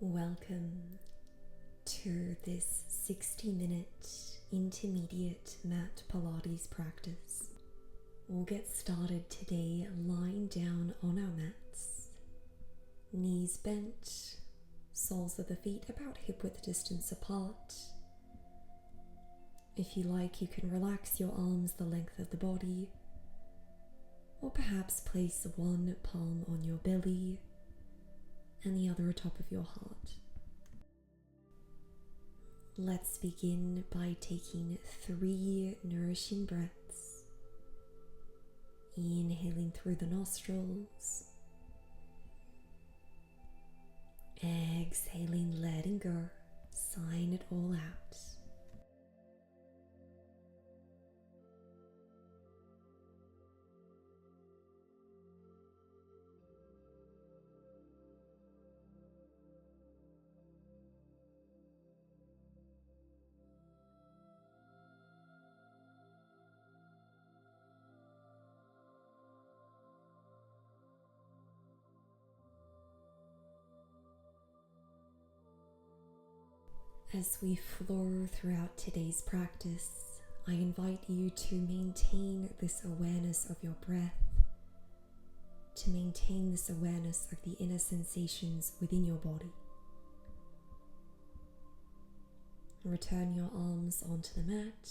Welcome to this 60-minute intermediate mat Pilates practice. We'll get started today lying down on our mats, knees bent, soles of the feet about hip-width distance apart. If you like, you can relax your arms the length of the body, or perhaps place one palm on your belly and the other atop of your heart. Let's begin by taking 3 nourishing breaths. Inhaling through the nostrils, exhaling, letting go, sign it all out. As we flow throughout today's practice, I invite you to maintain this awareness of your breath, to maintain this awareness of the inner sensations within your body. Return your arms onto the mat.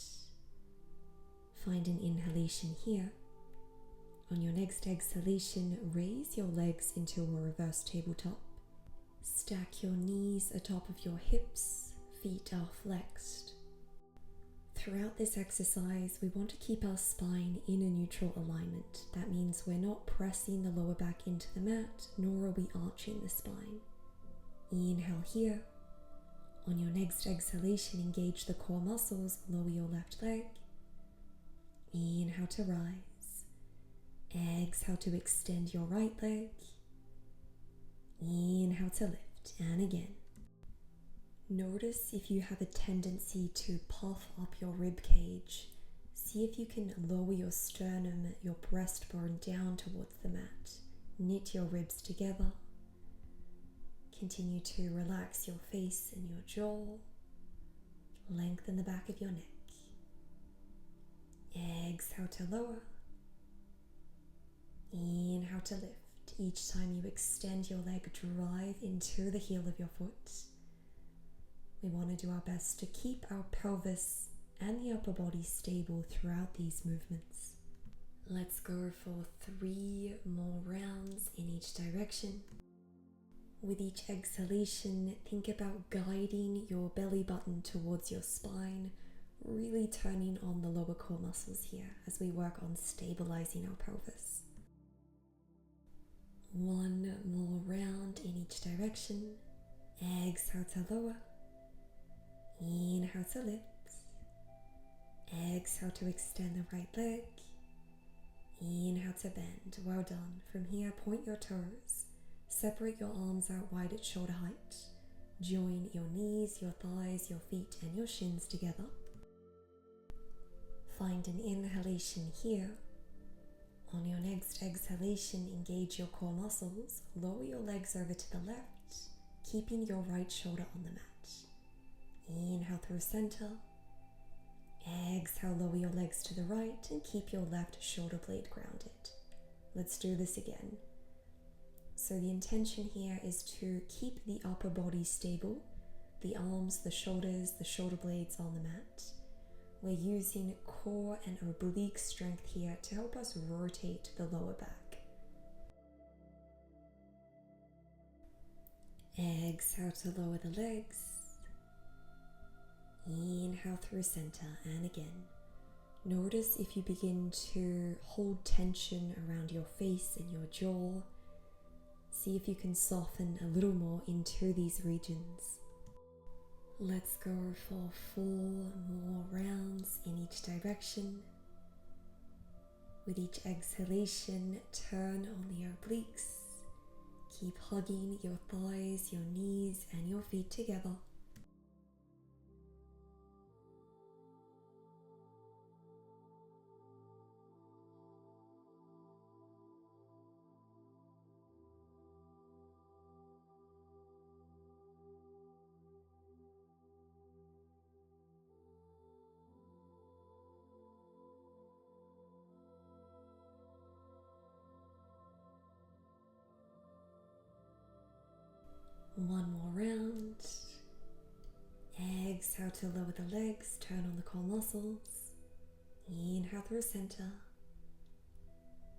Find an inhalation here. On your next exhalation, raise your legs into a reverse tabletop. Stack your knees atop of your hips. Feet are flexed. Throughout this exercise, we want to keep our spine in a neutral alignment. That means we're not pressing the lower back into the mat, nor are we arching the spine. Inhale here. On your next exhalation, engage the core muscles, lower your left leg. Inhale to rise. Exhale to extend your right leg. Inhale to lift, and again. Notice if you have a tendency to puff up your rib cage. See if you can lower your sternum, your breastbone down towards the mat. Knit your ribs together. Continue to relax your face and your jaw. Lengthen the back of your neck. Exhale to lower. Inhale to lift. Each time you extend your leg, drive into the heel of your foot. We want to do our best to keep our pelvis and the upper body stable throughout these movements. Let's go for 3 more rounds in each direction. With each exhalation, think about guiding your belly button towards your spine, really turning on the lower core muscles here as we work on stabilizing our pelvis. 1 more round in each direction. Exhale to lower. Inhale to lift. Exhale to extend the right leg. Inhale to bend. Well done. From here, point your toes. Separate your arms out wide at shoulder height. Join your knees, your thighs, your feet, and your shins together. Find an inhalation here. On your next exhalation, engage your core muscles. Lower your legs over to the left, keeping your right shoulder on the mat. Inhale through center. Exhale, lower your legs to the right and keep your left shoulder blade grounded. Let's do this again. So the intention here is to keep the upper body stable, the arms, the shoulders, the shoulder blades on the mat. We're using core and oblique strength here to help us rotate the lower back. Exhale to lower the legs. Inhale through center, and again. Notice if you begin to hold tension around your face and your jaw. See if you can soften a little more into these regions. Let's go for 4 more rounds in each direction. With each exhalation, turn on the obliques. Keep hugging your thighs, your knees, and your feet together. One more round. Exhale to lower the legs, turn on the core muscles. Inhale through center.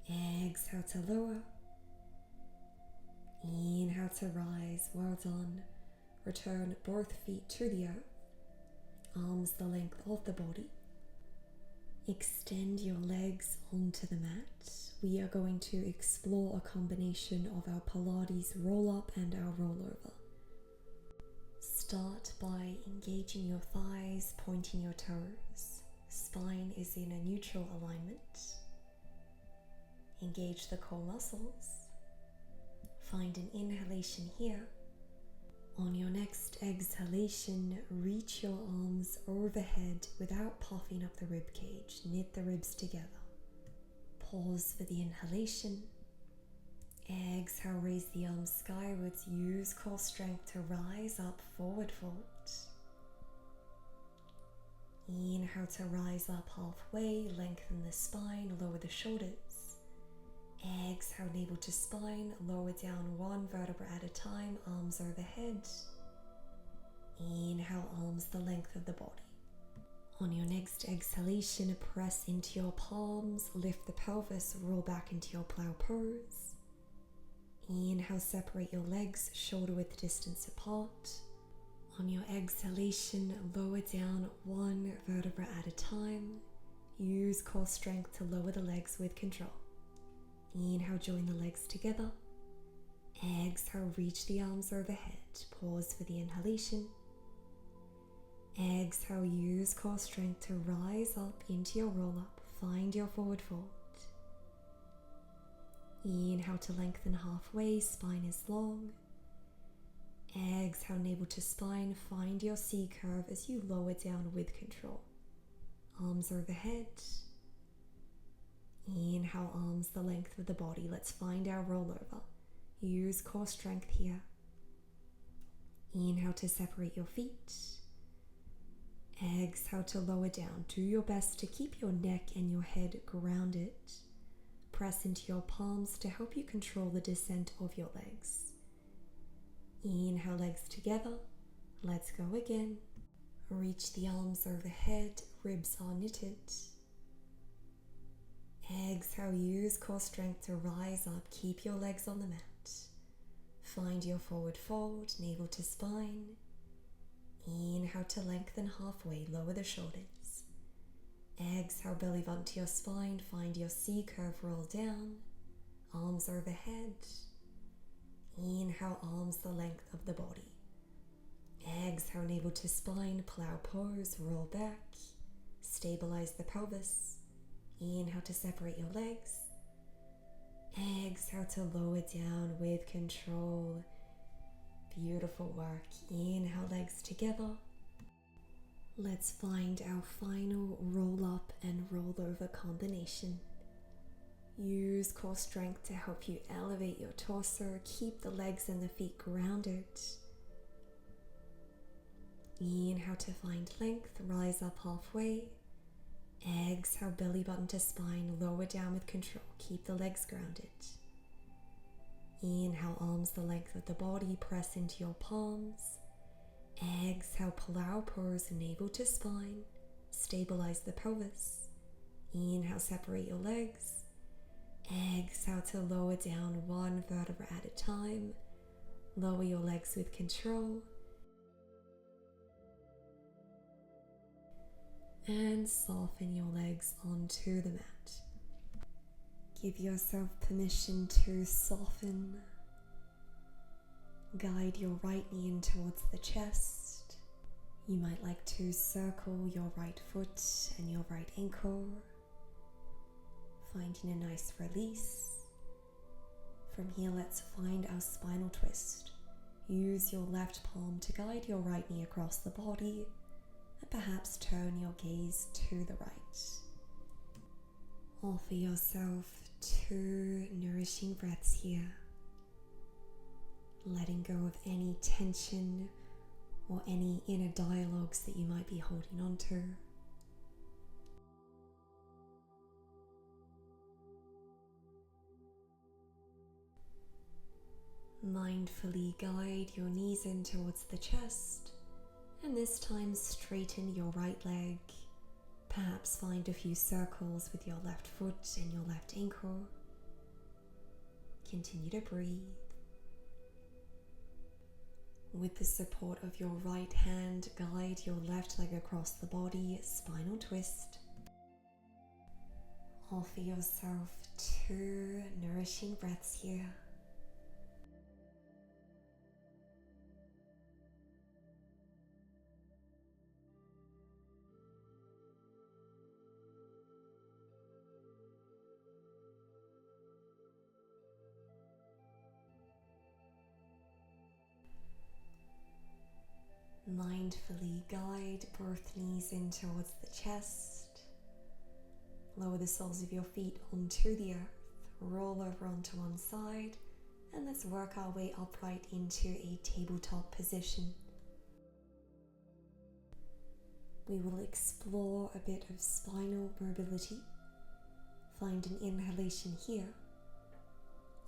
Exhale to lower. Inhale to rise. Well done. Return both feet to the earth. Arms the length of the body. Extend your legs onto the mat. We are going to explore a combination of our Pilates roll up and our rollover. Start by engaging your thighs, pointing your toes. Spine is in a neutral alignment. Engage the core muscles. Find an inhalation here. On your next exhalation, reach your arms overhead without puffing up the rib cage. Knit the ribs together. Pause for the inhalation. Exhale, raise the arms skywards. Use core strength to rise up, forward fold. Inhale to rise up halfway, lengthen the spine, lower the shoulders. Exhale, navel to spine, lower down one vertebra at a time, arms overhead. Inhale, arms the length of the body. On your next exhalation, press into your palms, lift the pelvis, roll back into your plow pose. Inhale, separate your legs, shoulder width distance apart. On your exhalation, lower down one vertebra at a time. Use core strength to lower the legs with control. Inhale, join the legs together. Exhale, reach the arms overhead. Pause for the inhalation. Exhale, use core strength to rise up into your roll up. Find your forward fold. Inhale to lengthen halfway, spine is long. Exhale, navel to spine. Find your C curve as you lower down with control. Arms overhead. Inhale, arms the length of the body. Let's find our rollover. Use core strength here. Inhale to separate your feet. Exhale to lower down. Do your best to keep your neck and your head grounded. Press into your palms to help you control the descent of your legs. Inhale, legs together. Let's go again. Reach the arms overhead. Ribs are knitted. Exhale, use core strength to rise up. Keep your legs on the mat. Find your forward fold, navel to spine. Inhale to lengthen halfway, lower the shoulders. Exhale, belly button to your spine. Find your C curve, roll down. Arms overhead. Inhale, arms the length of the body. Exhale, navel to spine, plow pose, roll back. Stabilize the pelvis. Inhale to separate your legs. Exhale to lower down with control. Beautiful work. Inhale, legs together. Let's find our final roll up and roll over combination. Use core strength to help you elevate your torso. Keep the legs and the feet grounded. Inhale to find length. Rise up halfway. Exhale, belly button to spine, lower down with control. Keep the legs grounded. Inhale, arms the length of the body, press into your palms. Exhale, plow pose, navel to spine. Stabilize the pelvis. Inhale, separate your legs. Exhale to lower down one vertebra at a time. Lower your legs with control. And soften your legs onto the mat. Give yourself permission to soften. Guide your right knee in towards the chest. You might like to circle your right foot and your right ankle, finding a nice release. From here, let's find our spinal twist. Use your left palm to guide your right knee across the body. And perhaps turn your gaze to the right. Offer yourself 2 nourishing breaths here, letting go of any tension or any inner dialogues that you might be holding on to. Mindfully guide your knees in towards the chest, and this time straighten your right leg. Perhaps find a few circles with your left foot and your left ankle. Continue to breathe. With the support of your right hand, guide your left leg across the body, spinal twist. Offer yourself 2 nourishing breaths here. Mindfully guide both knees in towards the chest. Lower the soles of your feet onto the earth. Roll over onto one side, and let's work our way upright into a tabletop position. We will explore a bit of spinal mobility. Find an inhalation here.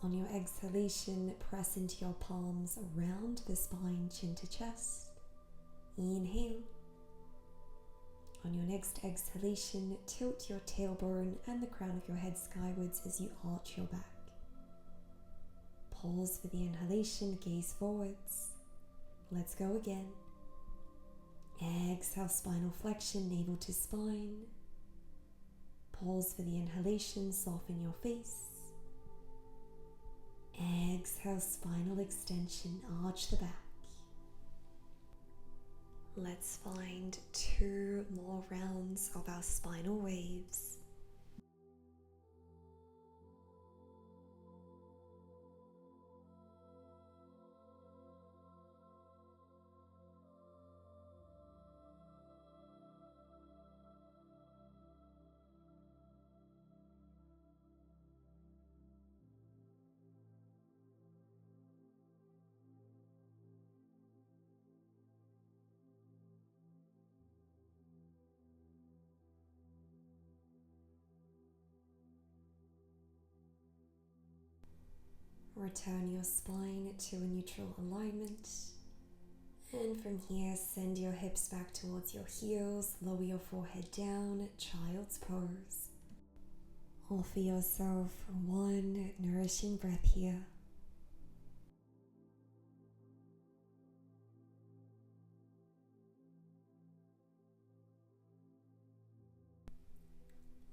On your exhalation, press into your palms around the spine, chin to chest. Inhale. On your next exhalation, tilt your tailbone and the crown of your head skywards as you arch your back. Pause for the inhalation, gaze forwards. Let's go again. Exhale, spinal flexion, navel to spine. Pause for the inhalation, soften your face. Exhale, spinal extension, arch the back. Let's find 2 more rounds of our spinal waves. Return your spine to a neutral alignment, and from here send your hips back towards your heels, lower your forehead down, child's pose. Offer yourself 1 nourishing breath here.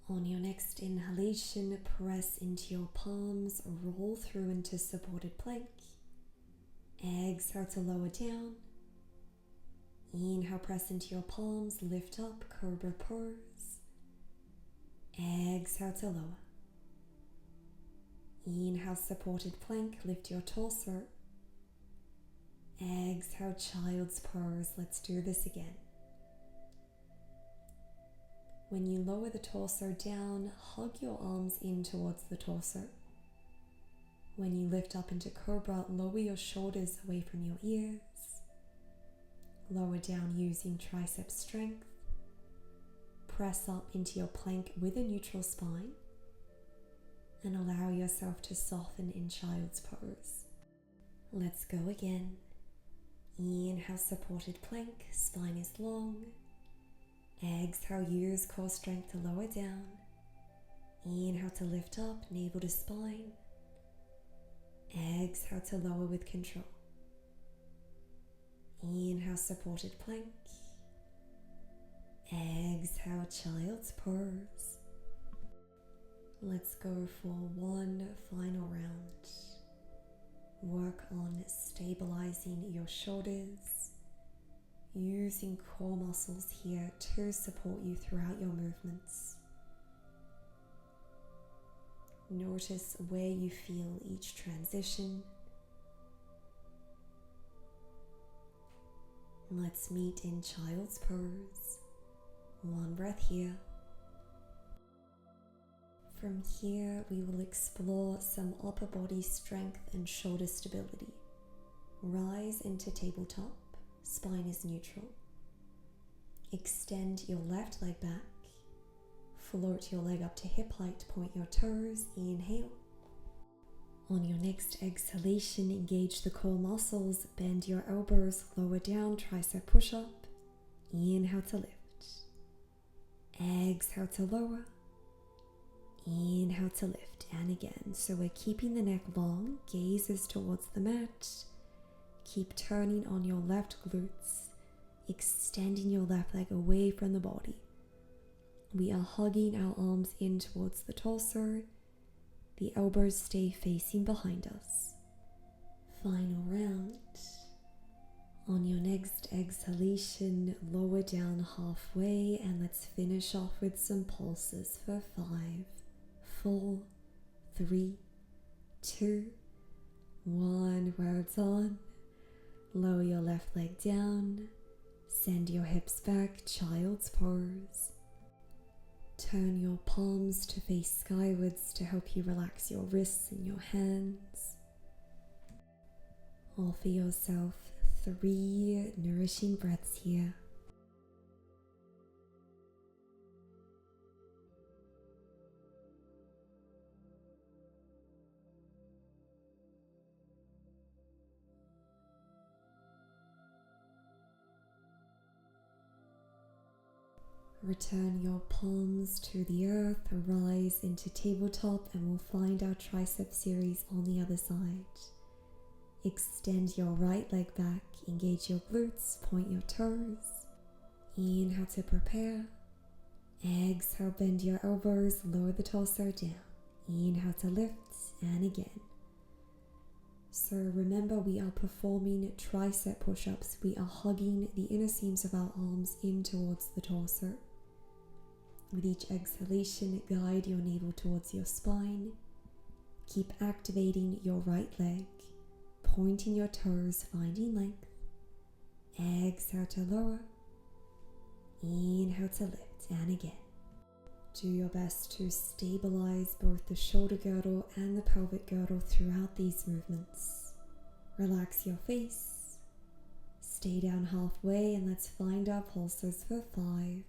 On your next inhalation, press into your palms, roll through into supported plank. Exhale to lower down. Inhale, press into your palms, lift up, cobra pose. Exhale to lower. Inhale, supported plank, lift your torso. Exhale, child's pose. Let's do this again. When you lower the torso down, hug your arms in towards the torso. When you lift up into cobra, lower your shoulders away from your ears. Lower down using tricep strength. Press up into your plank with a neutral spine. And allow yourself to soften in child's pose. Let's go again. Inhale, supported plank, spine is long. Exhale, use core strength to lower down. Inhale to lift up, navel to spine. Exhale to lower with control. Inhale, supported plank. Exhale, child's pose. Let's go for 1 final round. Work on stabilizing your shoulders, using core muscles here to support you throughout your movements. Notice where you feel each transition. Let's meet in child's pose. 1 breath here. From here, we will explore some upper body strength and shoulder stability. Rise into tabletop, spine is neutral. Extend your left leg back. Float your leg up to hip height, point your toes, inhale. On your next exhalation, engage the core muscles, bend your elbows, lower down, tricep push-up. Inhale to lift. Exhale to lower. Inhale to lift, and again. So we're keeping the neck long, gazes towards the mat. Keep turning on your left glutes, extending your left leg away from the body. We are hugging our arms in towards the torso. The elbows stay facing behind us. Final round. On your next exhalation, lower down halfway, and let's finish off with some pulses for 5, 4, 3, 2, 1. Well done. Lower your left leg down. Send your hips back, child's pose. Turn your palms to face skywards to help you relax your wrists and your hands. Offer yourself 3 nourishing breaths here. Return your palms to the earth, rise into tabletop, and we'll find our tricep series on the other side. Extend your right leg back, engage your glutes, point your toes. Inhale to prepare. Exhale, bend your elbows, lower the torso down. Inhale to lift, and again. So remember, we are performing tricep push-ups. We are hugging the inner seams of our arms in towards the torso. With each exhalation, guide your navel towards your spine. Keep activating your right leg, pointing your toes, finding length. Exhale to lower. Inhale to lift, and again. Do your best to stabilize both the shoulder girdle and the pelvic girdle throughout these movements. Relax your face. Stay down halfway, and let's find our pulses for 5,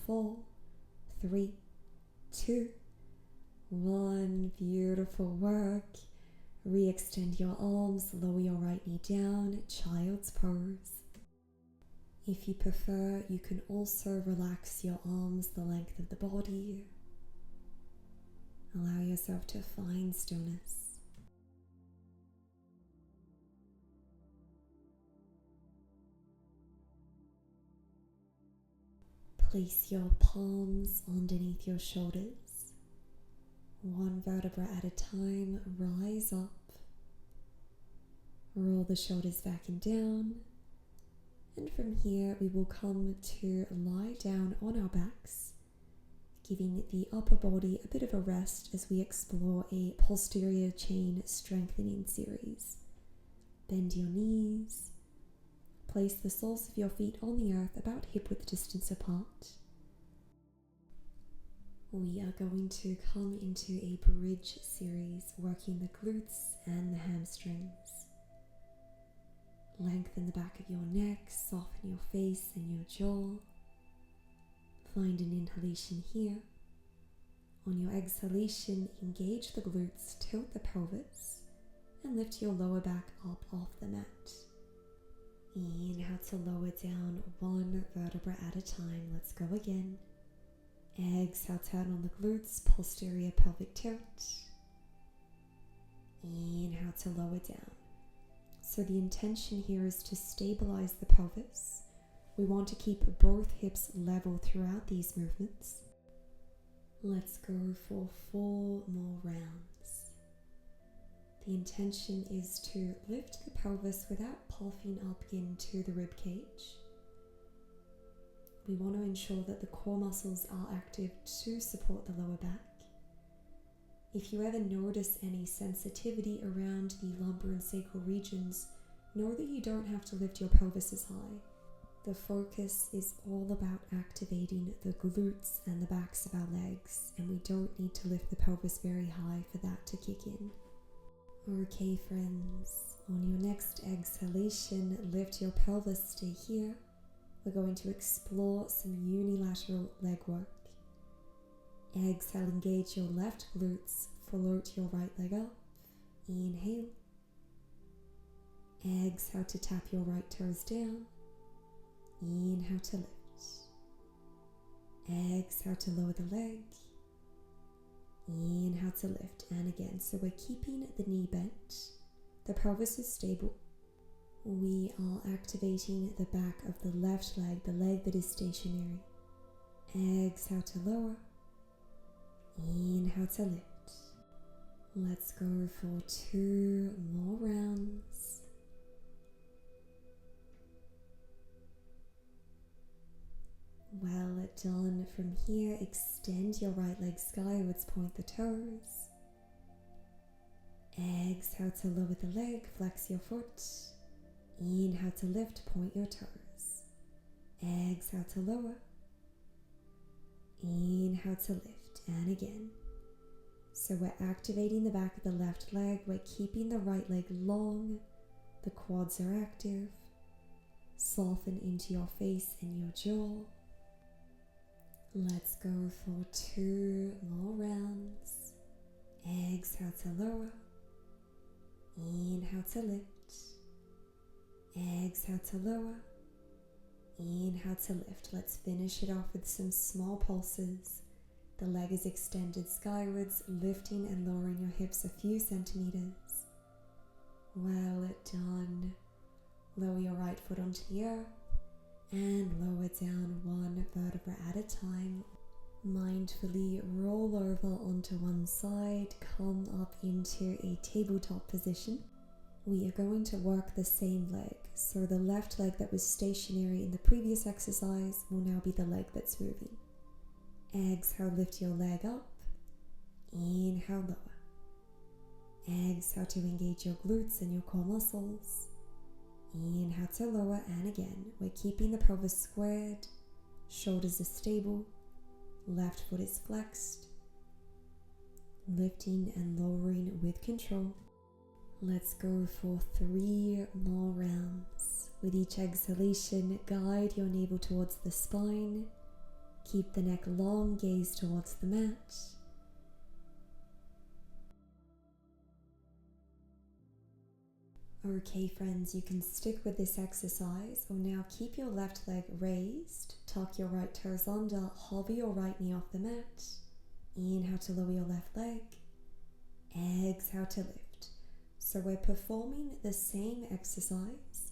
4, 3, 2, 1. Beautiful work. Re-extend your arms, lower your right knee down, child's pose. If you prefer, you can also relax your arms the length of the body. Allow yourself to find stillness. Place your palms underneath your shoulders. 1 vertebra at a time, rise up. Roll the shoulders back and down. And from here, we will come to lie down on our backs, giving the upper body a bit of a rest as we explore a posterior chain strengthening series. Bend your knees. Place the soles of your feet on the earth about hip-width distance apart. We are going to come into a bridge series, working the glutes and the hamstrings. Lengthen the back of your neck, soften your face and your jaw. Find an inhalation here. On your exhalation, engage the glutes, tilt the pelvis, and lift your lower back up off the mat. Inhale to lower down 1 vertebra at a time. Let's go again. Exhale, turn on the glutes, posterior pelvic tilt. Inhale to lower down. So the intention here is to stabilize the pelvis. We want to keep both hips level throughout these movements. Let's go for 4 more rounds. The intention is to lift the pelvis without puffing up into the rib cage. We want to ensure that the core muscles are active to support the lower back. If you ever notice any sensitivity around the lumbar and sacral regions, know that you don't have to lift your pelvis as high. The focus is all about activating the glutes and the backs of our legs, and we don't need to lift the pelvis very high for that to kick in. Okay friends, on your next exhalation, lift your pelvis, stay here. We're going to explore some unilateral leg work. Exhale, engage your left glutes, float your right leg up. Inhale. Exhale to tap your right toes down. Inhale to lift. Exhale to lower the leg. Inhale to lift, and again. So we're keeping the knee bent. The pelvis is stable. We are activating the back of the left leg, the leg that is stationary. Exhale to lower. Inhale to lift. Let's go for 2 more rounds. Well done. From here, extend your right leg skywards, point the toes. Exhale to lower the leg, flex your foot. Inhale to lift, point your toes. Exhale to lower. Inhale to lift, and again. So we're activating the back of the left leg, we're keeping the right leg long, the quads are active. Soften into your face and your jaw. Let's go for 2 more rounds. Exhale to lower. Inhale to lift. Exhale to lower. Inhale to lift. Let's finish it off with some small pulses. The leg is extended skywards, lifting and lowering your hips a few centimeters. Well done. Lower your right foot onto the earth and lower down 1 vertebra at a time. Mindfully roll over onto one side, come up into a tabletop position. We are going to work the same leg. So the left leg that was stationary in the previous exercise will now be the leg that's moving. Exhale, lift your leg up. Inhale, lower. Exhale to engage your glutes and your core muscles. Inhale to lower, and again, we're keeping the pelvis squared, shoulders are stable, left foot is flexed, lifting and lowering with control. Let's go for 3 more rounds. With each exhalation, guide your navel towards the spine, keep the neck long, gaze towards the mat. Okay friends, you can stick with this exercise, or now keep your left leg raised, tuck your right toes under, hover your right knee off the mat. Inhale to lower your left leg, exhale to lift. So we're performing the same exercise.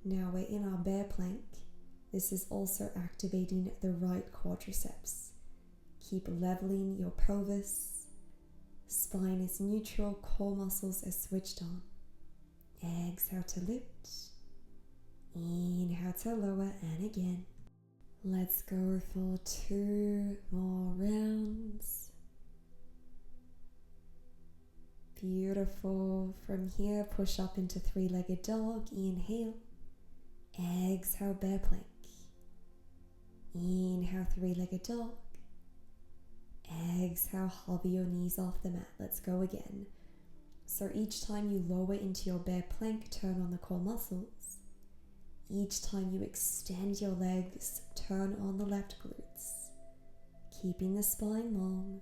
Now we're in our bear plank. This is also activating the right quadriceps. Keep leveling your pelvis. Spine is neutral, core muscles are switched on. Exhale to lift. Inhale to lower, and again. Let's go for 2 more rounds. Beautiful. From here, push up into 3-legged dog. Inhale. Exhale, bear plank. Inhale, 3-legged dog. Exhale, hover your knees off the mat. Let's go again. So each time you lower into your bear plank, turn on the core muscles. Each time you extend your legs, turn on the left glutes. Keeping the spine long.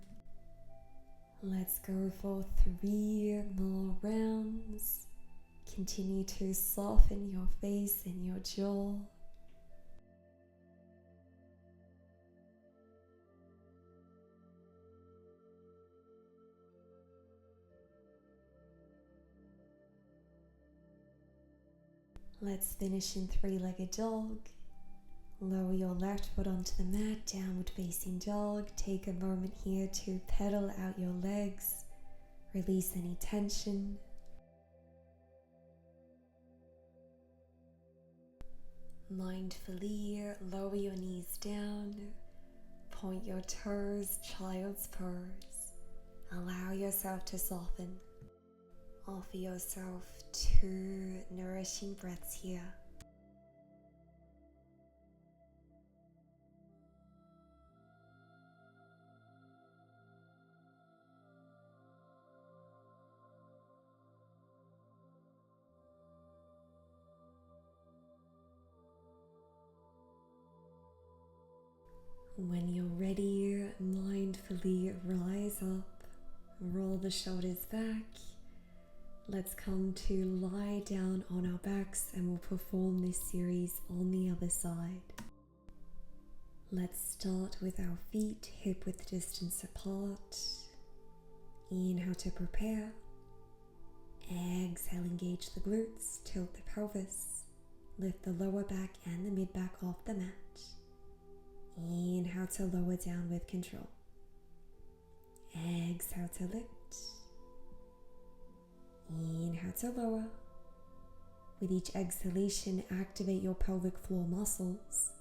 Let's go for 3 more rounds. Continue to soften your face and your jaw. Let's finish in 3-legged dog. Lower your left foot onto the mat, downward facing dog. Take a moment here to pedal out your legs. Release any tension. Mindfully lower your knees down. Point your toes, child's pose. Allow yourself to soften. Offer yourself 2 nourishing breaths here. When you're ready, mindfully rise up, roll the shoulders back, Let's come to lie down on our backs and we'll perform this series on the other side. Let's start with our feet hip width distance apart. Inhale to prepare. Exhale, engage the glutes, tilt the pelvis, lift the lower back and the mid back off the mat. Inhale to lower down with control. Exhale to lift. Inhale to lower. With each exhalation, activate your pelvic floor muscles.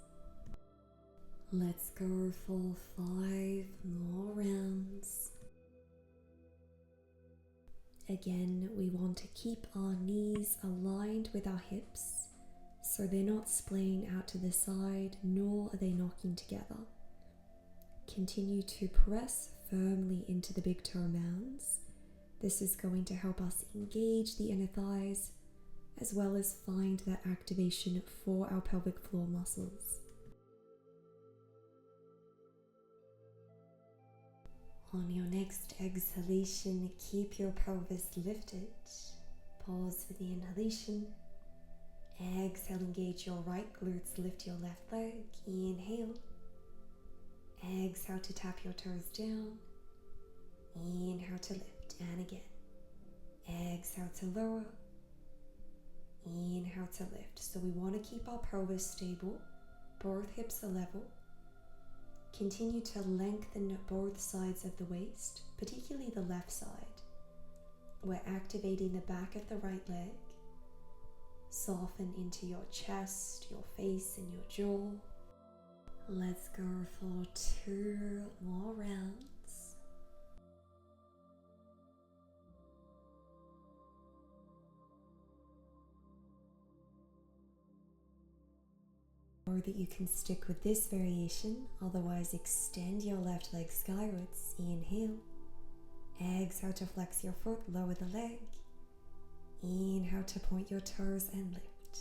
Let's go for 5 more rounds. Again, we want to keep our knees aligned with our hips so they're not splaying out to the side, nor are they knocking together. Continue to press firmly into the big toe mounds. This is going to help us engage the inner thighs as well as find that activation for our pelvic floor muscles. On your next exhalation, keep your pelvis lifted. Pause for the inhalation. Exhale, engage your right glutes, lift your left leg. Inhale. Exhale to tap your toes down. Inhale to lift, and again. Exhale to lower. Inhale to lift. So we want to keep our pelvis stable. Both hips are level. Continue to lengthen both sides of the waist, particularly the left side. We're activating the back of the right leg. Soften into your chest, your face, and your jaw. Let's go for 2 more rounds. Or that you can stick with this variation, otherwise extend your left leg skywards. Inhale. Exhale to flex your foot, lower the leg. Inhale to point your toes and lift.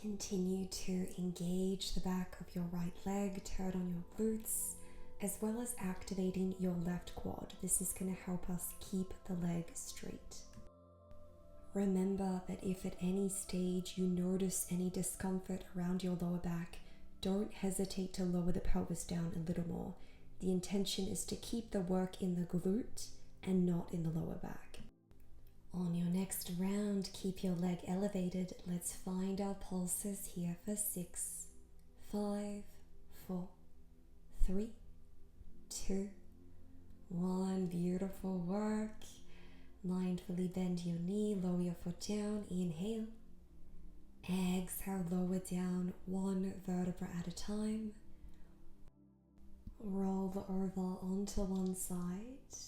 Continue to engage the back of your right leg, turn on your glutes, as well as activating your left quad. This is going to help us keep the leg straight. Remember that if at any stage you notice any discomfort around your lower back, don't hesitate to lower the pelvis down a little more. The intention is to keep the work in the glute and not in the lower back. On your next round, keep your leg elevated. Let's find our pulses here for 6, 5, 4, 3, 2, 1. Beautiful work. Mindfully bend your knee, lower your foot down. Inhale. Exhale, lower down 1 vertebra at a time. Roll over onto one side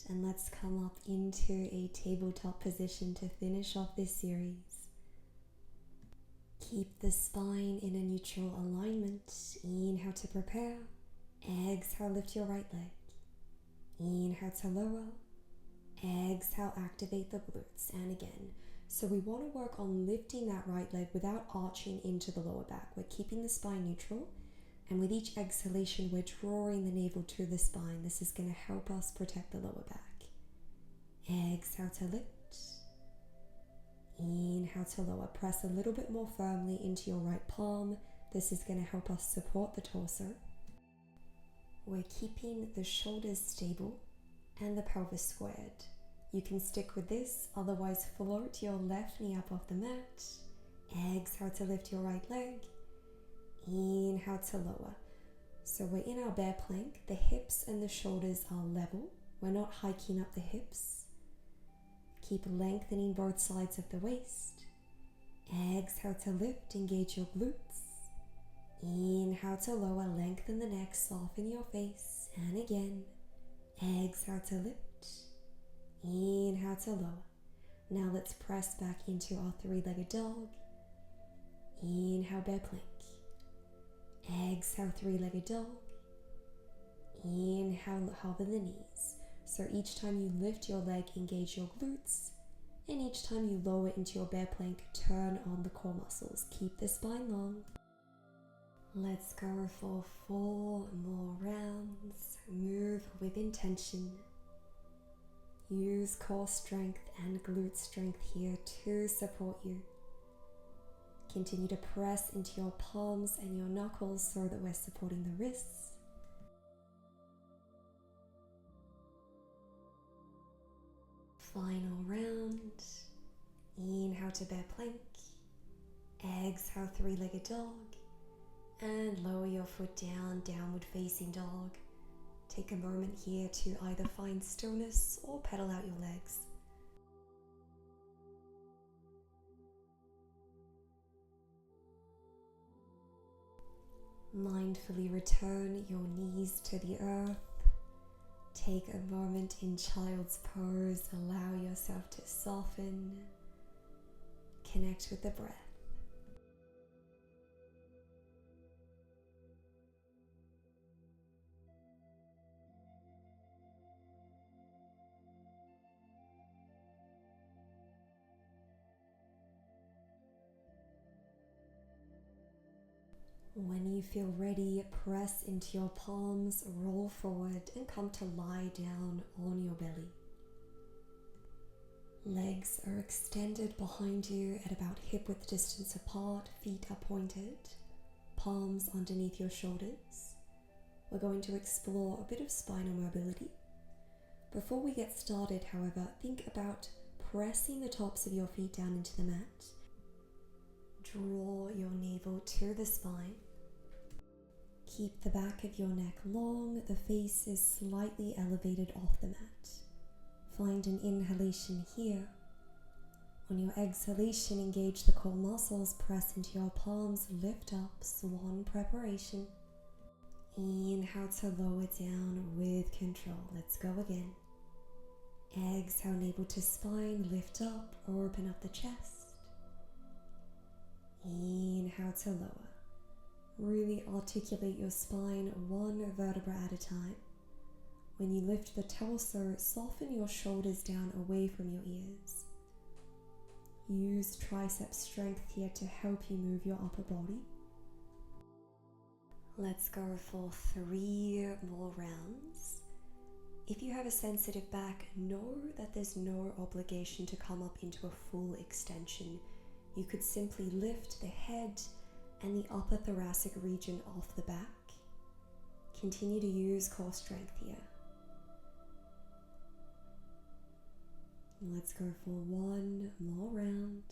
and let's come up into a tabletop position to finish off this series. Keep the spine in a neutral alignment. Inhale to prepare. Exhale, lift your right leg. Inhale to lower. Exhale, activate the glutes, and again. So we want to work on lifting that right leg without arching into the lower back. We're keeping the spine neutral, and with each exhalation, we're drawing the navel to the spine. This is going to help us protect the lower back. Exhale to lift. Inhale to lower. Press a little bit more firmly into your right palm. This is going to help us support the torso. We're keeping the shoulders stable and the pelvis squared. You can stick with this, otherwise float your left knee up off the mat. Exhale to lift your right leg. Inhale to lower. So we're in our bear plank. The hips and the shoulders are level. We're not hiking up the hips. Keep lengthening both sides of the waist. Exhale to lift, engage your glutes. Inhale to lower, lengthen the neck, soften your face, and again. Exhale to lift. Inhale to lower. Now let's press back into our 3-legged dog. Inhale, bear plank. Exhale, 3-legged dog. Inhale, hover the knees. So each time you lift your leg, engage your glutes. And each time you lower into your bear plank, turn on the core muscles. Keep the spine long. Let's go for 4 more rounds. Move with intention. Use core strength and glute strength here to support you. Continue to press into your palms and your knuckles so that we're supporting the wrists. Final round. Inhale to bear plank. Exhale, three-legged dog. And lower your foot down, downward facing dog. Take a moment here to either find stillness or pedal out your legs. Mindfully return your knees to the earth. Take a moment in child's pose. Allow yourself to soften. Connect with the breath. When you feel ready, press into your palms, roll forward, and come to lie down on your belly. Legs are extended behind you at about hip-width distance apart, feet are pointed, palms underneath your shoulders. We're going to explore a bit of spinal mobility. Before we get started, however, think about pressing the tops of your feet down into the mat. Draw your navel to the spine. Keep the back of your neck long, the face is slightly elevated off the mat. Find an inhalation here. On your exhalation, engage the core muscles, press into your palms, lift up, swan preparation. Inhale to lower down with control. Let's go again. Exhale, navel to spine, lift up, open up the chest. Inhale to lower. Really articulate your spine one vertebra at a time. When you lift the torso, soften your shoulders down away from your ears. Use tricep strength here to help you move your upper body. Let's go for 3 more rounds. If you have a sensitive back, know that there's no obligation to come up into a full extension. You could simply lift the head and the upper thoracic region off the back. Continue to use core strength here. Let's go for 1 more round.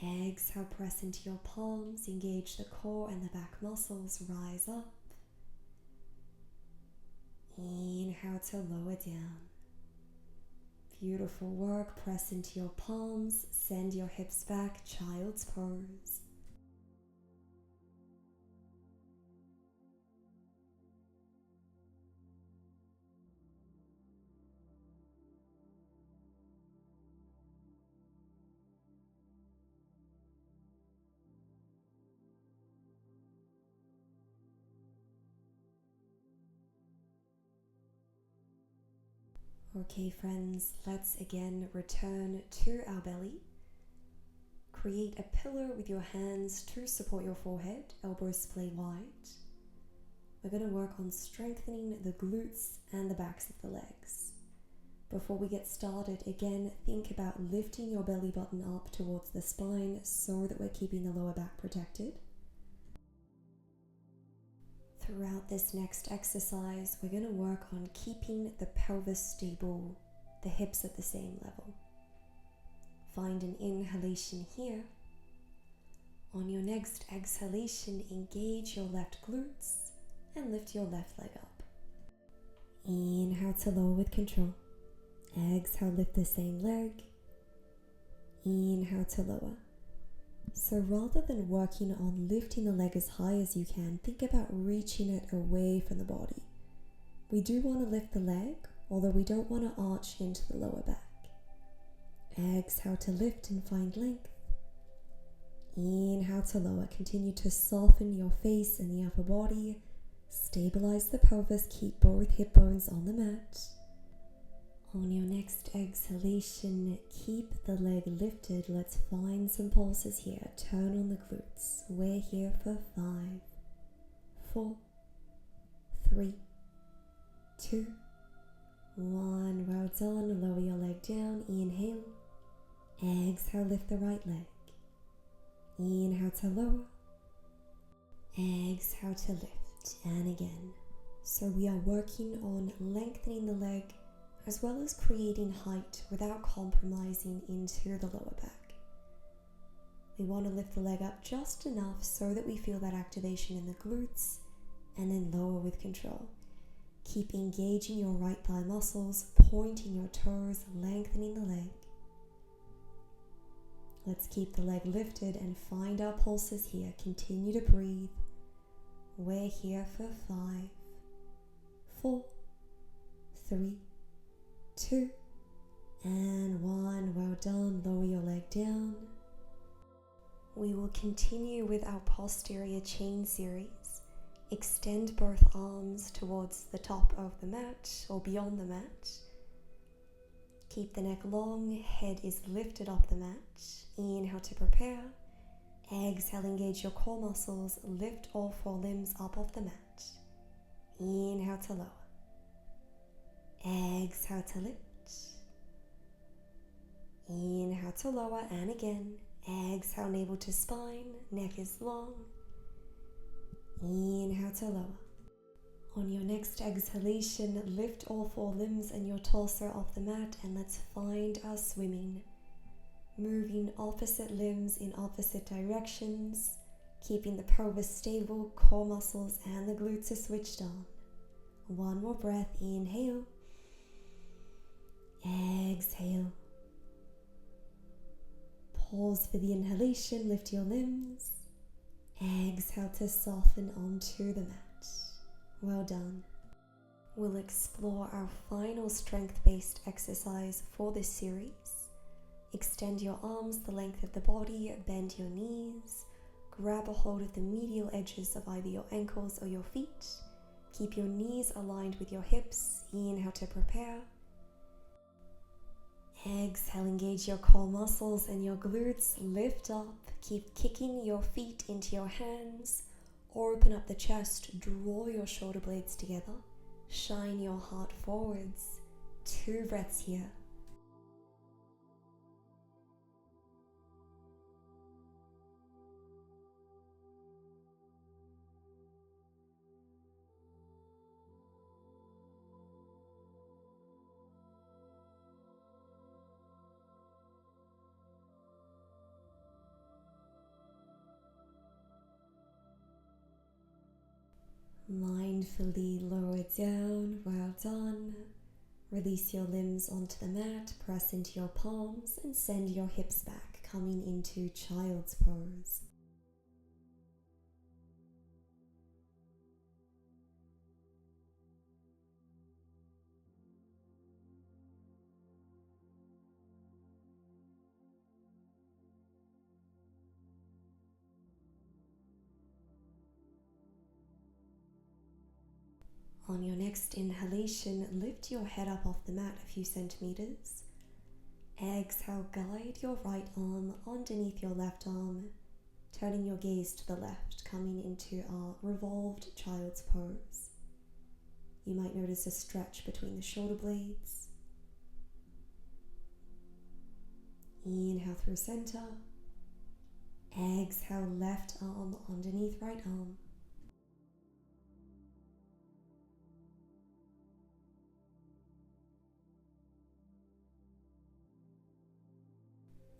Exhale, press into your palms, engage the core and the back muscles, rise up. Inhale to lower down. Beautiful work, press into your palms, send your hips back, child's pose. Okay friends, let's again return to our belly. Create a pillar with your hands to support your forehead, elbows splay wide. We're going to work on strengthening the glutes and the backs of the legs. Before we get started, again, think about lifting your belly button up towards the spine so that we're keeping the lower back protected. Throughout this next exercise, we're going to work on keeping the pelvis stable, the hips at the same level. Find an inhalation here. On your next exhalation, engage your left glutes and lift your left leg up. Inhale to lower with control. Exhale, lift the same leg. Inhale to lower. So rather than working on lifting the leg as high as you can, think about reaching it away from the body. We do want to lift the leg, although we don't want to arch into the lower back. Exhale to lift and find length. Inhale to lower. Continue to soften your face and the upper body. Stabilize the pelvis. Keep both hip bones on the mat. On your next exhalation, keep the leg lifted. Let's find some pulses here. Turn on the glutes. We're here for 5, 4, 3, 2, 1, well done. Lower your leg down, inhale. Exhale, lift the right leg. Inhale to lower. Exhale to lift, and again. So we are working on lengthening the leg as well as creating height without compromising into the lower back. We want to lift the leg up just enough so that we feel that activation in the glutes, and then lower with control. Keep engaging your right thigh muscles, pointing your toes, lengthening the leg. Let's keep the leg lifted and find our pulses here. Continue to breathe. We're here for 5, 4, 3, 2, and 1. Well done. Lower your leg down. We will continue with our posterior chain series. Extend both arms towards the top of the mat or beyond the mat. Keep the neck long, head is lifted off the mat. Inhale to prepare. Exhale, engage your core muscles, lift all 4 limbs up off the mat. Inhale to lower. Exhale to lift. Inhale to lower, and again. Exhale, navel to spine, neck is long. Inhale to lower. On your next exhalation, lift all 4 limbs and your torso off the mat, and let's find our swimming. Moving opposite limbs in opposite directions, keeping the pelvis stable, core muscles and the glutes are switched on. 1 more breath, inhale. Exhale. Pause for the inhalation, lift your limbs. Exhale to soften onto the mat. Well done. We'll explore our final strength-based exercise for this series. Extend your arms the length of the body, bend your knees, grab a hold of the medial edges of either your ankles or your feet. Keep your knees aligned with your hips. Inhale to prepare. Exhale, engage your core muscles and your glutes. Lift up. Keep kicking your feet into your hands. Open up the chest. Draw your shoulder blades together. Shine your heart forwards. 2 breaths here. Mindfully lower down, well done. Release your limbs onto the mat, press into your palms and send your hips back, coming into child's pose. On your next inhalation, lift your head up off the mat a few centimeters. Exhale, guide your right arm underneath your left arm, turning your gaze to the left, coming into our revolved child's pose. You might notice a stretch between the shoulder blades. Inhale through center. Exhale, left arm underneath right arm.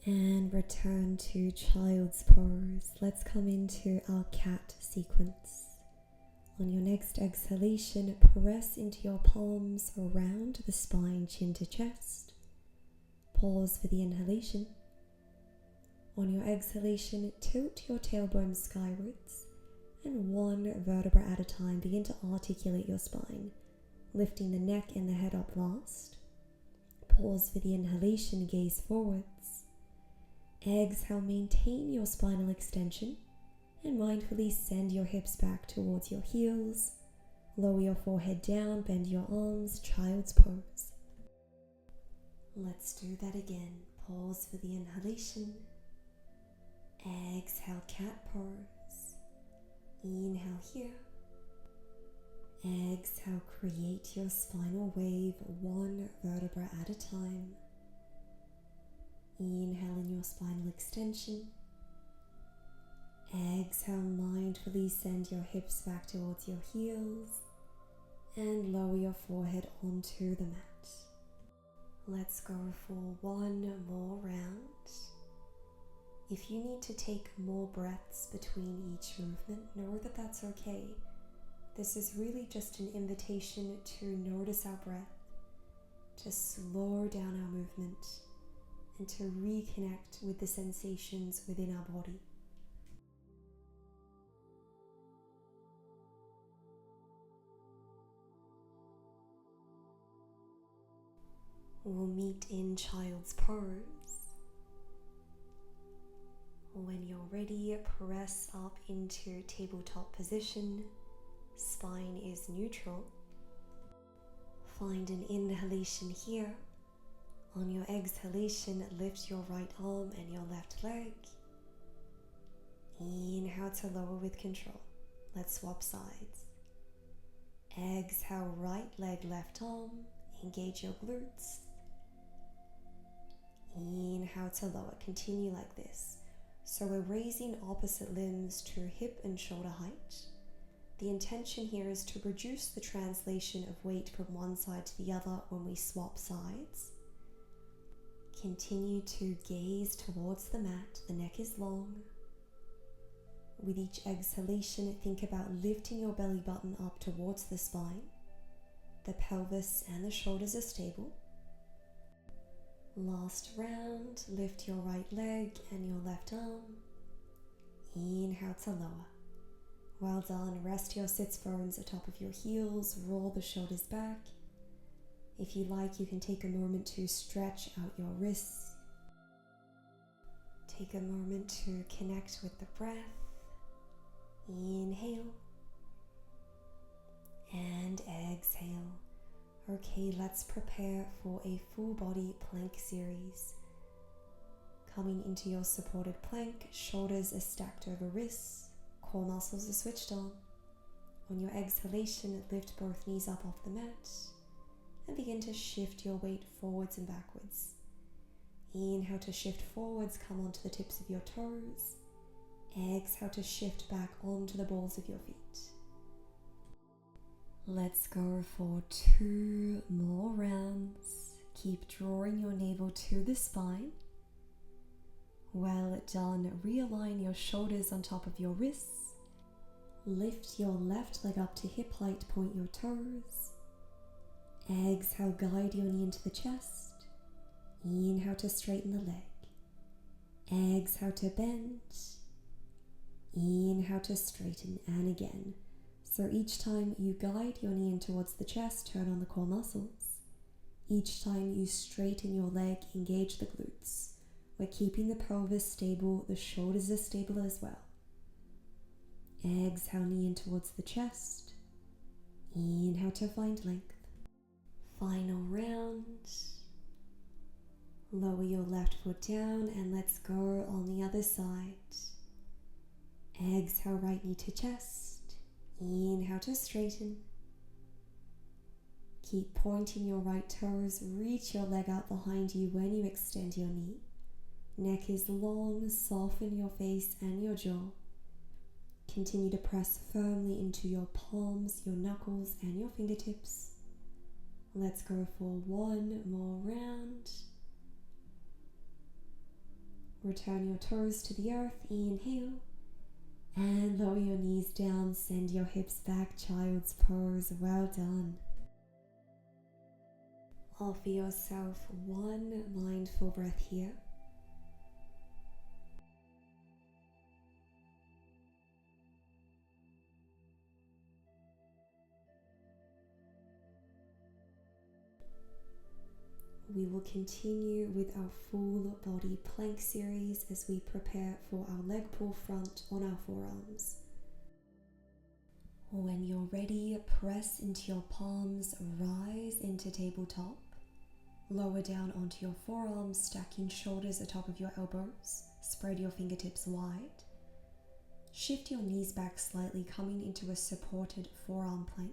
And return to child's pose. Let's come into our cat sequence. On your next exhalation, press into your palms around the spine, chin to chest. Pause for the inhalation. On your exhalation, tilt your tailbone skywards, and 1 vertebra at a time, begin to articulate your spine, lifting the neck and the head up last. Pause for the inhalation, gaze forwards. Exhale, maintain your spinal extension and mindfully send your hips back towards your heels. Lower your forehead down, bend your arms, child's pose. Let's do that again. Pause for the inhalation. Exhale, cat pose. Inhale here. Exhale, create your spinal wave one vertebra at a time. Inhale in your spinal extension. Exhale, mindfully send your hips back towards your heels and lower your forehead onto the mat. Let's go for one more round. If you need to take more breaths between each movement, know that that's okay. This is really just an invitation to notice our breath, to slow down our movement, and to reconnect with the sensations within our body. We'll meet in child's pose. When you're ready, press up into tabletop position. Spine is neutral. Find an inhalation here. On your exhalation, lift your right arm and your left leg. Inhale to lower with control. Let's swap sides. Exhale, right leg, left arm. Engage your glutes. Inhale to lower. Continue like this. So we're raising opposite limbs to hip and shoulder height. The intention here is to reduce the translation of weight from one side to the other when we swap sides. Continue to gaze towards the mat. The neck is long. With each exhalation, think about lifting your belly button up towards the spine. The pelvis and the shoulders are stable. Last round, lift your right leg and your left arm. Inhale to lower. Well done. Rest your sits bones atop of your heels. Roll the shoulders back. If you like, you can take a moment to stretch out your wrists. Take a moment to connect with the breath. Inhale. And exhale. Okay, let's prepare for a full body plank series. Coming into your supported plank, shoulders are stacked over wrists, core muscles are switched on. On your exhalation, lift both knees up off the mat and begin to shift your weight forwards and backwards. Inhale to shift forwards, come onto the tips of your toes. Exhale to shift back onto the balls of your feet. Let's go for 2 more rounds. Keep drawing your navel to the spine. Well done. Realign your shoulders on top of your wrists. Lift your left leg up to hip height, point your toes. Exhale, guide your knee into the chest. Inhale to straighten the leg. Exhale to bend. Inhale to straighten, and again. So each time you guide your knee in towards the chest, turn on the core muscles. Each time you straighten your leg, engage the glutes. We're keeping the pelvis stable, the shoulders are stable as well. Exhale, knee in towards the chest. Inhale to find length. Final round. Lower your left foot down and let's go on the other side. Exhale, right knee to chest. Inhale to straighten. Keep pointing your right toes. Reach your leg out behind you when you extend your knee. Neck is long. Soften your face and your jaw. Continue to press firmly into your palms, your knuckles, and your fingertips. Let's go for 1 more round. Return your toes to the earth. Inhale. And lower your knees down, send your hips back, child's pose. Well done. Offer yourself 1 mindful breath here. We will continue with our full body plank series as we prepare for our leg pull front on our forearms. When you're ready, press into your palms, rise into tabletop. Lower down onto your forearms, stacking shoulders atop of your elbows. Spread your fingertips wide. Shift your knees back slightly, coming into a supported forearm plank.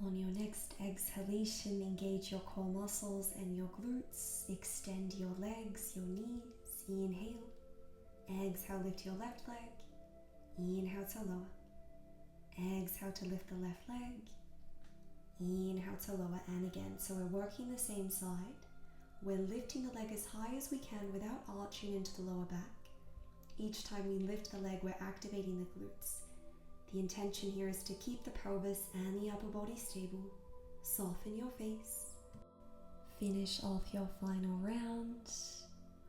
On your next exhalation, engage your core muscles and your glutes. Extend your legs, your knees. Inhale. Exhale, lift your left leg. Inhale to lower. Exhale to lift the left leg. Inhale to lower, and again. So we're working the same side. We're lifting the leg as high as we can without arching into the lower back. Each time we lift the leg, we're activating the glutes. The intention here is to keep the pelvis and the upper body stable. Soften your face. Finish off your final round.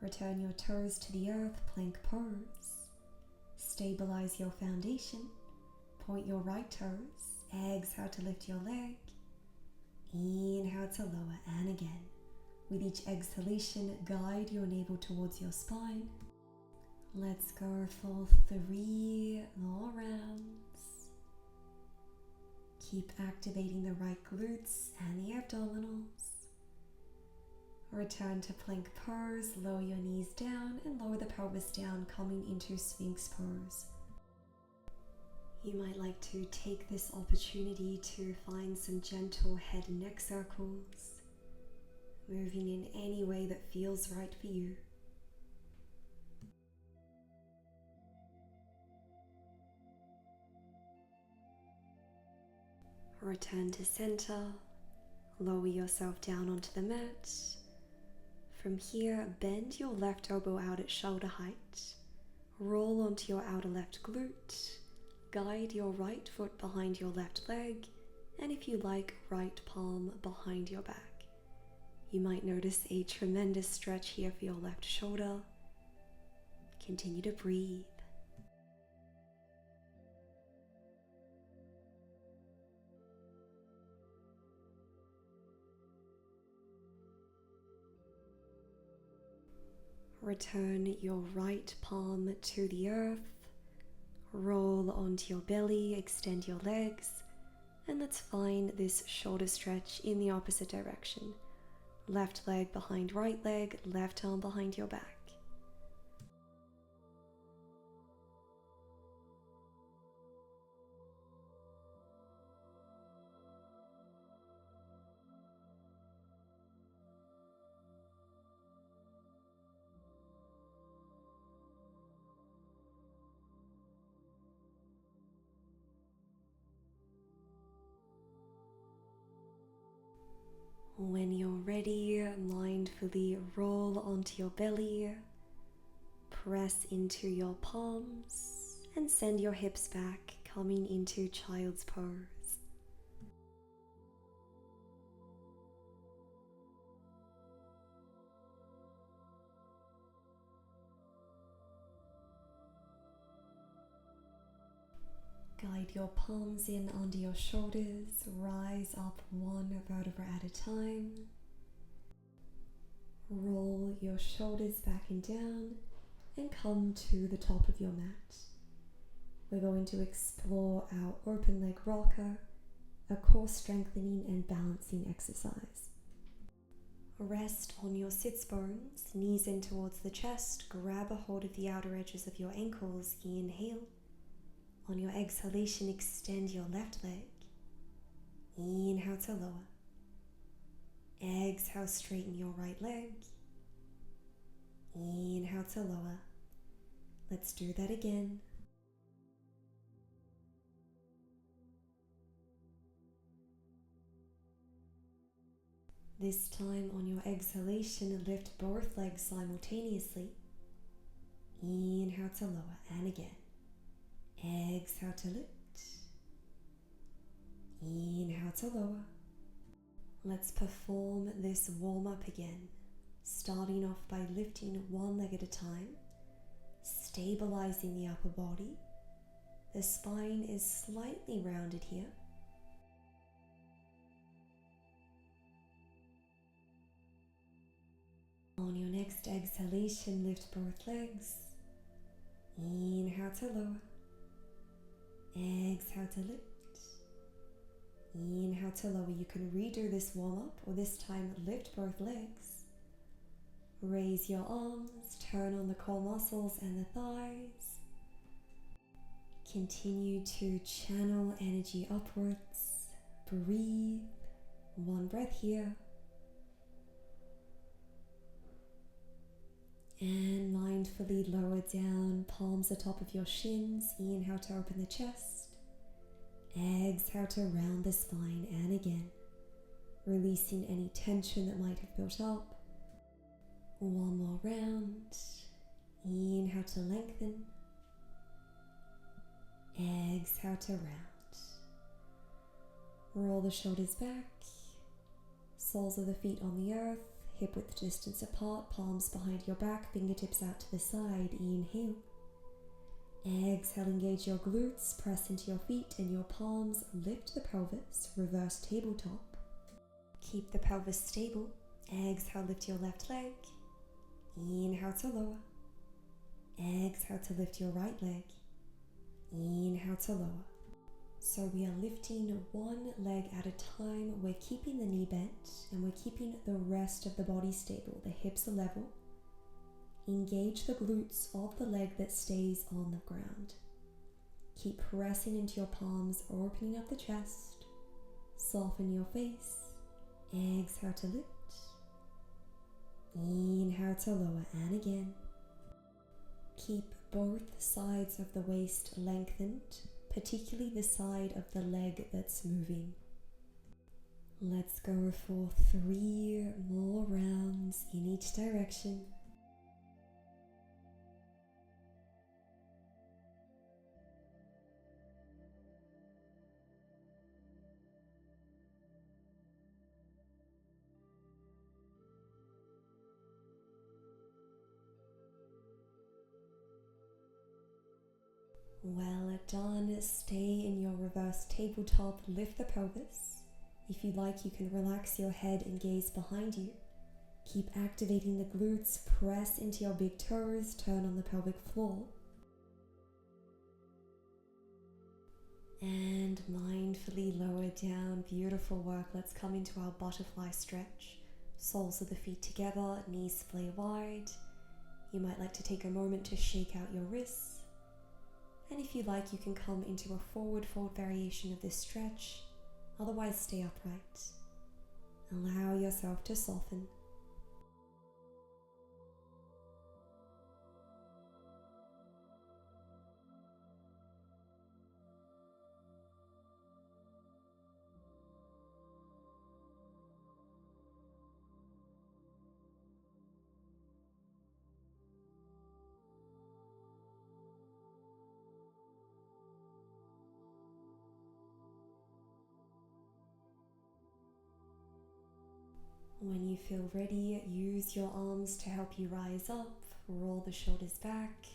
Return your toes to the earth, plank pose. Stabilize your foundation. Point your right toes. Exhale to lift your leg. Inhale to lower, and again. With each exhalation, guide your navel towards your spine. Let's go for 3 more rounds. Keep activating the right glutes and the abdominals. Return to plank pose, lower your knees down and lower the pelvis down, coming into Sphinx pose. You might like to take this opportunity to find some gentle head and neck circles, moving in any way that feels right for you. Return to center, lower yourself down onto the mat. From here, bend your left elbow out at shoulder height, roll onto your outer left glute, guide your right foot behind your left leg, and if you like, right palm behind your back. You might notice a tremendous stretch here for your left shoulder. Continue to breathe. Return your right palm to the earth, roll onto your belly, extend your legs, and let's find this shoulder stretch in the opposite direction. Left leg behind right leg, left arm behind your back. When you're ready, mindfully roll onto your belly, press into your palms, and send your hips back, coming into child's pose. Guide your palms in under your shoulders, rise up one vertebra at a time. Roll your shoulders back and down and come to the top of your mat. We're going to explore our open leg rocker, a core strengthening and balancing exercise. Rest on your sits bones, knees in towards the chest, grab a hold of the outer edges of your ankles, inhale. On your exhalation, extend your left leg. Inhale to lower. Exhale, straighten your right leg. Inhale to lower. Let's do that again. This time on your exhalation, lift both legs simultaneously. Inhale to lower, and again. Exhale to lift. Inhale to lower. Let's perform this warm-up again, starting off by lifting one leg at a time, stabilizing the upper body. The spine is slightly rounded here. On your next exhalation, lift both legs. Inhale to lower. Exhale to lift. Inhale to lower. You can redo this warm-up, or this time lift both legs. Raise your arms, turn on the core muscles and the thighs. Continue to channel energy upwards. Breathe. One breath here. And mindfully lower down, palms atop of your shins. Inhale to open the chest. Exhale to round the spine, and again, releasing any tension that might have built up. One more round. Inhale to lengthen. Exhale to round. Roll the shoulders back. Soles of the feet on the earth. Hip width distance apart. Palms behind your back. Fingertips out to the side. Inhale. Exhale, engage your glutes. Press into your feet and your palms. Lift the pelvis. Reverse tabletop. Keep the pelvis stable. Exhale, lift your left leg. Inhale to lower. Exhale to lift your right leg. Inhale to lower. So we are lifting one leg at a time. We're keeping the knee bent and we're keeping the rest of the body stable. The hips are level. Engage the glutes of the leg that stays on the ground. Keep pressing into your palms, opening up the chest. Soften your face. Exhale to lift. Inhale to lower, and again. Keep both sides of the waist lengthened, particularly the side of the leg that's moving. Let's go for 3 more rounds in each direction. Well done. Stay in your reverse tabletop. Lift the pelvis. If you like, you can relax your head and gaze behind you. Keep activating the glutes. Press into your big toes. Turn on the pelvic floor. And mindfully lower down. Beautiful work. Let's come into our butterfly stretch. Soles of the feet together. Knees splay wide. You might like to take a moment to shake out your wrists. And if you like, you can come into a forward fold variation of this stretch. Otherwise, stay upright. Allow yourself to soften. When you feel ready, use your arms to help you rise up. Roll the shoulders back.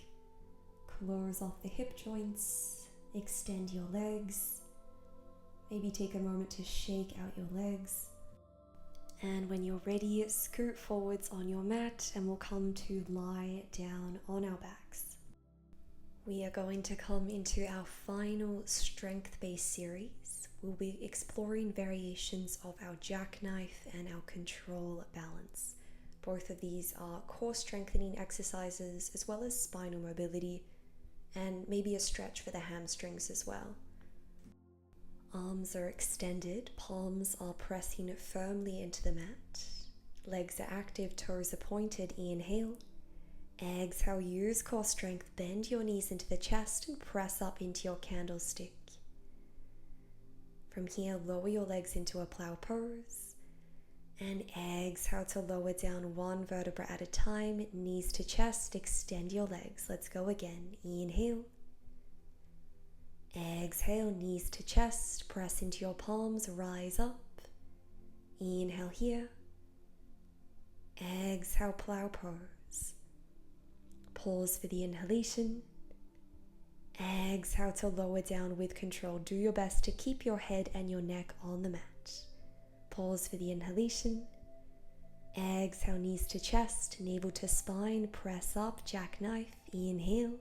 Close off the hip joints. Extend your legs. Maybe take a moment to shake out your legs. And when you're ready, scoot forwards on your mat and we'll come to lie down on our backs. We are going to come into our final strength-based series. We'll be exploring variations of our jackknife and our control balance. Both of these are core strengthening exercises as well as spinal mobility and maybe a stretch for the hamstrings as well. Arms are extended, palms are pressing firmly into the mat. Legs are active, toes are pointed. Inhale. Exhale, use core strength. Bend your knees into the chest and press up into your candlestick. From here, lower your legs into a plow pose. And exhale to lower down one vertebra at a time. Knees to chest, extend your legs. Let's go again. Inhale. Exhale, knees to chest, press into your palms, rise up. Inhale here. Exhale, plow pose. Pause for the inhalation. Exhale to lower down with control. Do your best to keep your head and your neck on the mat. Pause for the inhalation. Exhale, knees to chest, navel to spine, press up, jackknife. Inhale.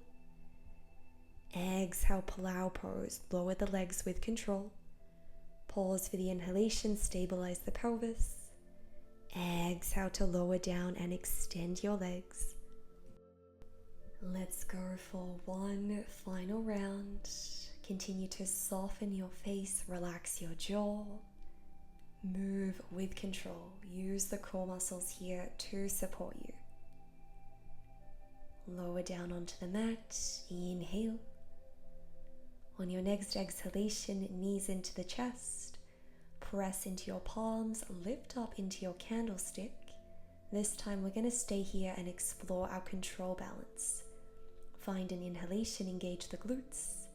Exhale, plow pose. Lower the legs with control. Pause for the inhalation, stabilize the pelvis. Exhale to lower down and extend your legs. Let's go for one final round. Continue to soften your face, relax your jaw. Move with control. Use the core muscles here to support you. Lower down onto the mat. Inhale. On your next exhalation, knees into the chest. Press into your palms, lift up into your candlestick. This time we're going to stay here and explore our control balance. Find an inhalation, engage the glutes.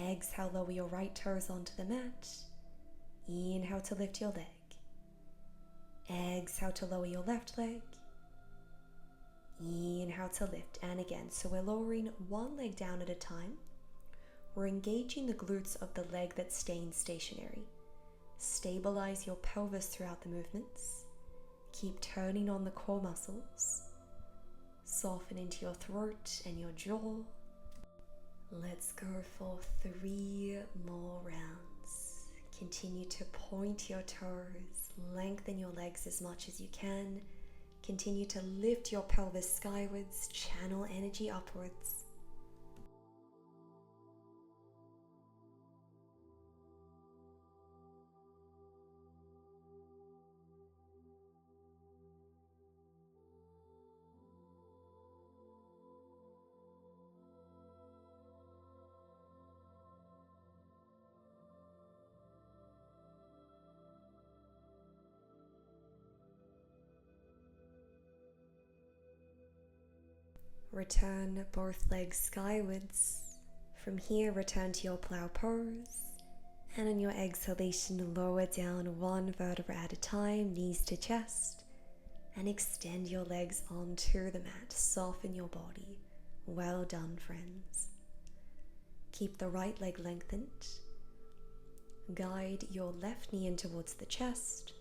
Exhale, lower your right toes onto the mat. Inhale to lift your leg. Exhale to lower your left leg. Inhale to lift, and again. So we're lowering one leg down at a time. We're engaging the glutes of the leg that's staying stationary. Stabilize your pelvis throughout the movements. Keep turning on the core muscles. Soften into your throat and your jaw. Let's go for 3 more rounds. Continue to point your toes. Lengthen your legs as much as you can. Continue to lift your pelvis skywards. Channel energy upwards. Return both legs skywards. From here, return to your plow pose. And on your exhalation, lower down one vertebra at a time, knees to chest. And extend your legs onto the mat. Soften your body. Well done, friends. Keep the right leg lengthened. Guide your left knee in towards the chest.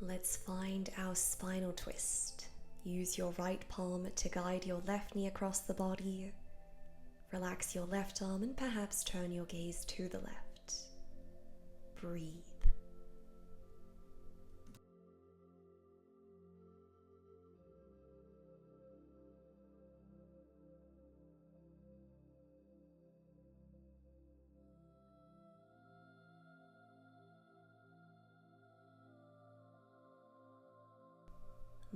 Let's find our spinal twist. Use your right palm to guide your left knee across the body. Relax your left arm and perhaps turn your gaze to the left. Breathe.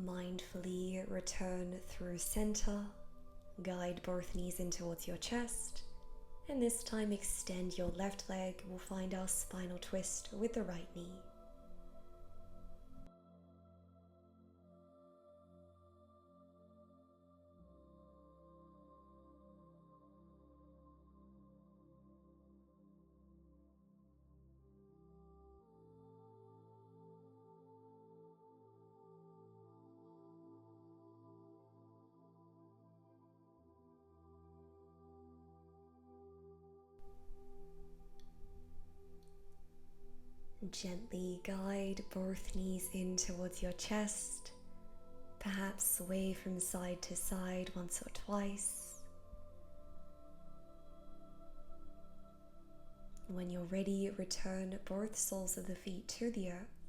Mindfully return through center. Guide both knees in towards your chest. And this time extend your left leg. We'll find our spinal twist with the right knee. Gently guide both knees in towards your chest. Perhaps sway from side to side once or twice. When you're ready, return both soles of the feet to the earth.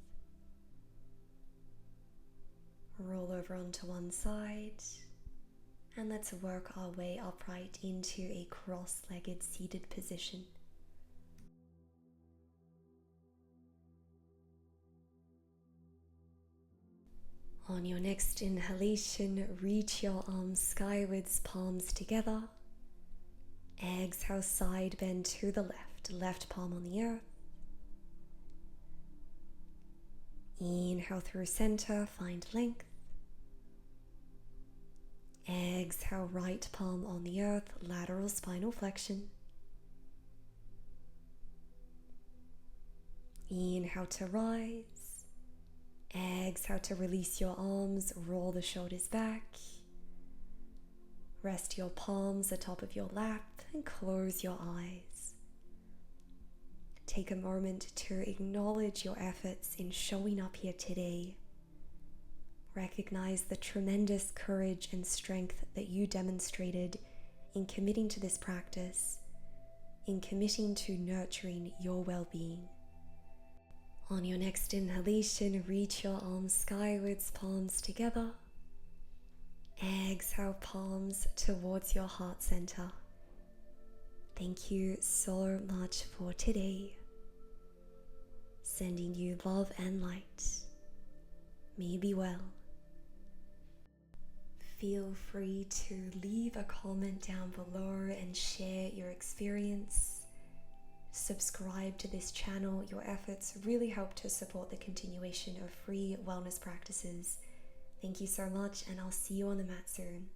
Roll over onto one side. And let's work our way upright into a cross-legged seated position. On your next inhalation, reach your arms skywards, palms together. Exhale, side bend to the left, left palm on the earth. Inhale through center, find length. Exhale, right palm on the earth, lateral spinal flexion. Inhale to rise. Exhale to release your arms, roll the shoulders back. Rest your palms atop of your lap and close your eyes. Take a moment to acknowledge your efforts in showing up here today. Recognize the tremendous courage and strength that you demonstrated in committing to this practice, in committing to nurturing your well-being. On your next inhalation, reach your arms skywards, palms together. Exhale, palms towards your heart center. Thank you so much for today. Sending you love and light. May you be well. Feel free to leave a comment down below and share your experience. Subscribe to this channel. Your efforts really help to support the continuation of free wellness practices. Thank you so much, and I'll see you on the mat soon.